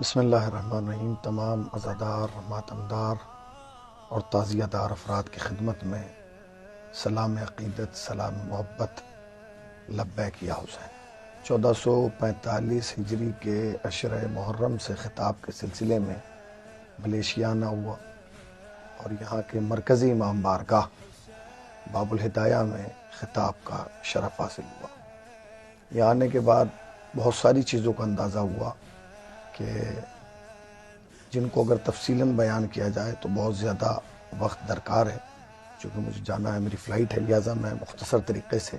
بسم اللہ الرحمن الرحیم۔ تمام عزادار، ماتمدار اور تعزیہ دار افراد کی خدمت میں سلام عقیدت، سلام محبت، لبیک یا حسین۔ 1445 ہجری کے عشرہ محرم سے خطاب کے سلسلے میں ملیشیا آنا ہوا اور یہاں کے مرکزی امام بارگاہ باب الہدایہ میں خطاب کا شرف حاصل ہوا۔ یہاں آنے کے بعد بہت ساری چیزوں کا اندازہ ہوا کہ جن کو اگر تفصیلاً بیان کیا جائے تو بہت زیادہ وقت درکار ہے، چونکہ مجھے جانا ہے، میری فلائٹ ہے، لہٰذا میں مختصر طریقے سے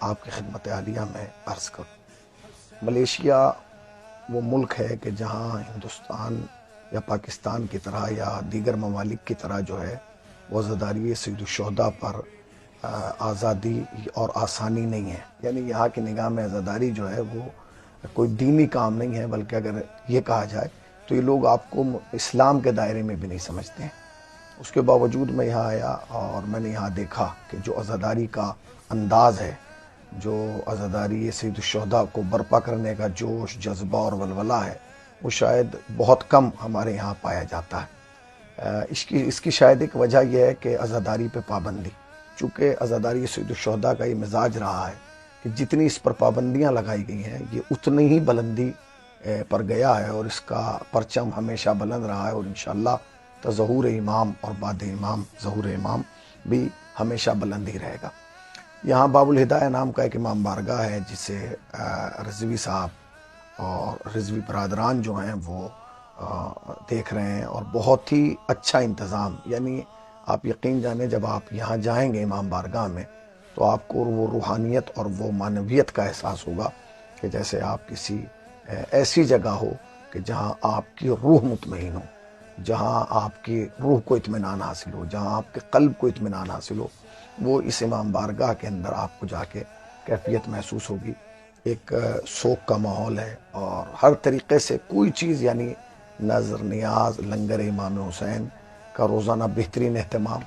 آپ کی خدمت عالیہ میں عرض کروں۔ ملیشیا وہ ملک ہے کہ جہاں ہندوستان یا پاکستان کی طرح یا دیگر ممالک کی طرح جو ہے وہ عزاداری سید الشہداء پر آزادی اور آسانی نہیں ہے۔ یعنی یہاں کی نگاہ میں عزاداری جو ہے وہ کوئی دینی کام نہیں ہے، بلکہ اگر یہ کہا جائے تو یہ لوگ آپ کو اسلام کے دائرے میں بھی نہیں سمجھتے ہیں۔ اس کے باوجود میں یہاں آیا اور میں نے یہاں دیکھا کہ جو عزاداری کا انداز ہے، جو عزاداری سید الشہداء کو برپا کرنے کا جوش، جذبہ اور ولولہ ہے، وہ شاید بہت کم ہمارے یہاں پایا جاتا ہے۔ اس کی شاید ایک وجہ یہ ہے کہ عزاداری پہ پابندی، چونکہ عزاداری سید الشہداء کا یہ مزاج رہا ہے کہ جتنی اس پر پابندیاں لگائی گئی ہیں یہ اتنی ہی بلندی پر گیا ہے اور اس کا پرچم ہمیشہ بلند رہا ہے، اور انشاءاللہ ظہور امام اور بعد امام ظہور امام بھی ہمیشہ بلند ہی رہے گا۔ یہاں باب الہدایہ نام کا ایک امام بارگاہ ہے جسے رضوی صاحب اور رضوی برادران جو ہیں وہ دیکھ رہے ہیں، اور بہت ہی اچھا انتظام، یعنی آپ یقین جانیں جب آپ یہاں جائیں گے امام بارگاہ میں تو آپ کو وہ روحانیت اور وہ معنویت کا احساس ہوگا کہ جیسے آپ کسی ایسی جگہ ہو کہ جہاں آپ کی روح مطمئن ہو، جہاں آپ کی روح کو اطمینان حاصل ہو، جہاں آپ کے قلب کو اطمینان حاصل ہو، وہ اس امام بارگاہ کے اندر آپ کو جا کے کیفیت محسوس ہوگی۔ ایک سوگ کا ماحول ہے اور ہر طریقے سے کوئی چیز، یعنی نظر نیاز، لنگر امام حسین کا روزانہ بہترین اہتمام،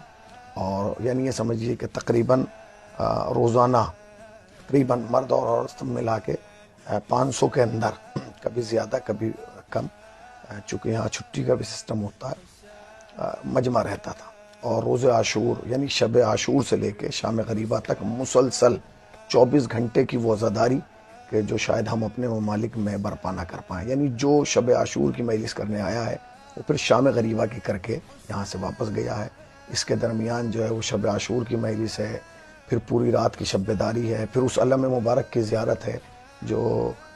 اور یعنی یہ سمجھیے کہ تقریباً روزانہ تقریباً مرد اور عورت ملا کے 500 کے اندر، کبھی زیادہ کبھی کم، چونکہ یہاں چھٹی کا بھی سسٹم ہوتا ہے، مجمع رہتا تھا۔ اور روز عاشور یعنی شب عاشور سے لے کے شام غریبہ تک مسلسل 24 گھنٹے کی وہ عزاداری کہ جو شاید ہم اپنے ممالک میں برپا نہ کر پائیں۔ یعنی جو شب عاشور کی مجلس کرنے آیا ہے وہ پھر شام غریبہ کی کر کے یہاں سے واپس گیا ہے۔ اس کے درمیان جو ہے وہ شب عاشور کی مجلس ہے، پھر پوری رات کی شب بیداری ہے، پھر اس علم مبارک کی زیارت ہے جو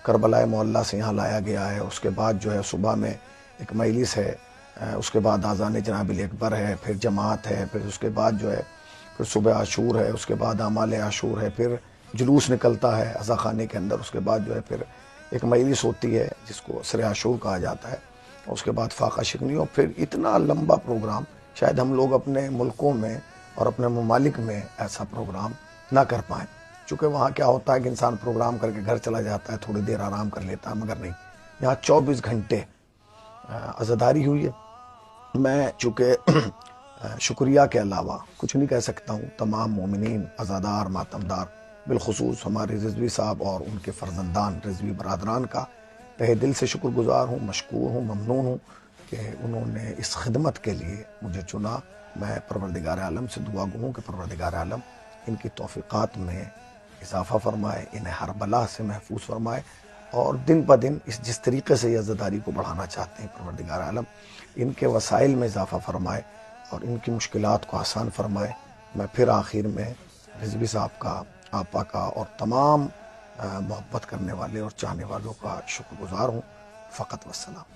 کربلا معلیٰ سے یہاں لایا گیا ہے، اس کے بعد جو ہے صبح میں ایک مجلس ہے، اس کے بعد اذان جناب الاکبر ہے، پھر جماعت ہے، پھر اس کے بعد جو ہے پھر صبح عاشور ہے، اس کے بعد اعمال عاشور ہے، پھر جلوس نکلتا ہے عزا خانے کے اندر، اس کے بعد جو ہے پھر ایک مجلس ہوتی ہے جس کو عصر عاشور کہا جاتا ہے، اس کے بعد فاقہ شکنی، اور پھر اتنا لمبا پروگرام شاید ہم لوگ اپنے ملکوں میں اور اپنے ممالک میں ایسا پروگرام نہ کر پائیں، چونکہ وہاں کیا ہوتا ہے کہ انسان پروگرام کر کے گھر چلا جاتا ہے، تھوڑی دیر آرام کر لیتا ہے، مگر نہیں، یہاں 24 گھنٹے عزاداری ہوئی ہے۔ میں چونکہ شکریہ کے علاوہ کچھ نہیں کہہ سکتا ہوں، تمام مومنین، عزادار، ماتمدار، بالخصوص ہمارے رضوی صاحب اور ان کے فرزندان رضوی برادران کا تہ دل سے شکر گزار ہوں، مشکور ہوں، ممنون ہوں کہ انہوں نے اس خدمت کے لیے مجھے چنا۔ میں پروردگار عالم سے دعا گو ہوں کہ پروردگار عالم ان کی توفیقات میں اضافہ فرمائے، انہیں ہر بلا سے محفوظ فرمائے، اور دن بہ دن جس طریقے سے یہ عزاداری کو بڑھانا چاہتے ہیں پروردگار عالم ان کے وسائل میں اضافہ فرمائے اور ان کی مشکلات کو آسان فرمائے۔ میں پھر آخر میں رضوی صاحب کا، آپا کا اور تمام محبت کرنے والے اور چاہنے والوں کا شکر گزار ہوں۔ فقط والسلام۔